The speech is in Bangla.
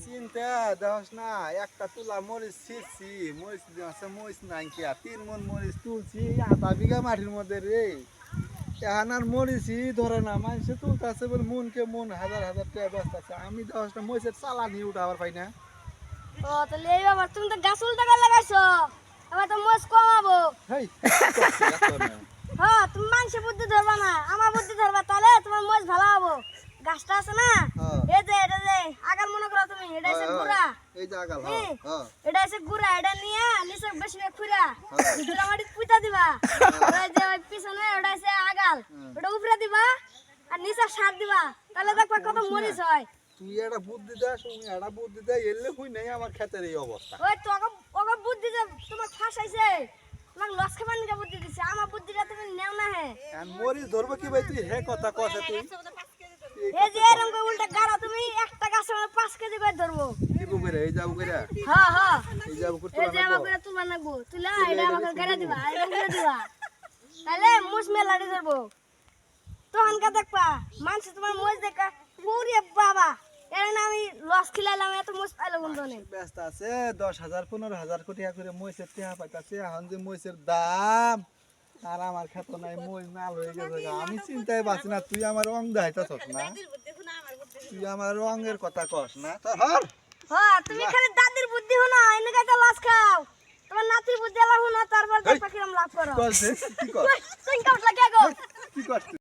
চিন্তা দেহস না একটা তুলা মরিচ ছিঁড়ছি মরিচ আছে মরিচ নাই কি আর 3 মন মরিচ তুলছি আধা বিঘা মাটির মধ্যে রে এখন আর মরিচই ধরে না মানুষে তুলতেছে বলে মনকে মন হাজার হাজার টাকা ব্যস্ত আছে আমি দেহস না মরিচের চালানি উঠাবার পাই না ও তাহলে এই বাবা তুমি তো গাছ উল্টা করে লাগাইছো এবার তো মোজ কমাবো হেই হ্যাঁ তুমি মানুষের বুদ্ধি ধরবা না আমার বুদ্ধি ধরবা তাহলে তোমার মোজ ভালো হবো গাছটা আছে না হ্যাঁ। এই যে এটা যে আগাল মনে করো তুমি এটা হচ্ছে গুড়া এই জাগাল হ্যাঁ। হ্যাঁ এটা হচ্ছে গুড়া এটা নিয়ে নিচে বেশি খুঁড়া গুড়া মাটি পুঁতা দিবা ওই যে ওই পিছনে ওটা হচ্ছে আগাল ওটা উপরে দিবা আর নিচে সার দিবা তাহলে দেখবা কত মরিচ হয় তুই একটা বুদ্ধি দাস তুমি একটা বুদ্ধি দে এলে হই নাই আমার ক্ষেতের এই অবস্থা ওই তো ওকে বুদ্ধি যে তোমার ফাঁসাইছে তোমার লস খাবার নিকে বুদ্ধি দিছে আমার বুদ্ধিটা তুমি নেও না হে আর মরিচ ধরবো কি ভাই তুই হে কথা কসে তুই এই যে এরকম করে উল্টা গাড়া তুমি একটা গাছে 5 কেজি করে ধরবো কি বুকেরে এই যাবো করে হ্যাঁ হ্যাঁ এই যাবো করতে এই যে আমাকে তুলবা নাগবো তুলা এটা আমাকে গাড়া দিবা এটা করে দিবা তাহলে মুস মেলাড়ি ধরবো তখন কা দেখবা মানুষ তোমার মোজ দেখা পুরে বাবা এর না আমি লস খিলাইলাম এত মোজ পাইলো বন্ধু নেই ব্যস্ত আছে 10,000 15,000 কোটি টাকা করে মরিচের টেহা পাইতাছে এখন যে মরিচের দাম আর আমার খেত নাই মই নাল হয়ে গেছে আমি চিন্তায় বাঁচি না তুই আমার রং দেখাইতাছ না তুই আমার রঙের কথা কস না তো হর হ্যাঁ তুমি খালি দাদির বুদ্ধি হনো এনে কাটা লস খাও তোমার নাতির বুদ্ধি আলা হনো তারপর দেখবা কিরম লাভ করো কস কি কস তুই কাট লাগে গো কি করছিস